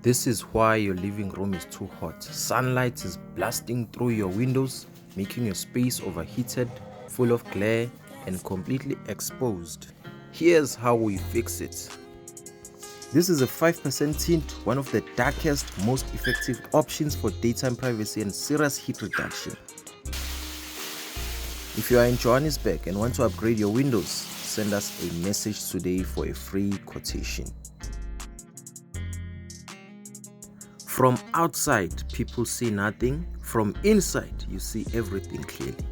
This is why your living room is too hot. Sunlight is blasting through your windows, making your space overheated, full of glare, and completely exposed. Here's how we fix it. This is a 5% tint, one of the darkest, most effective options for daytime privacy and serious heat reduction. If you are in Johannesburg and want to upgrade your windows, send us a message today for a free quotation. From outside, people see nothing. From inside, you see everything clearly.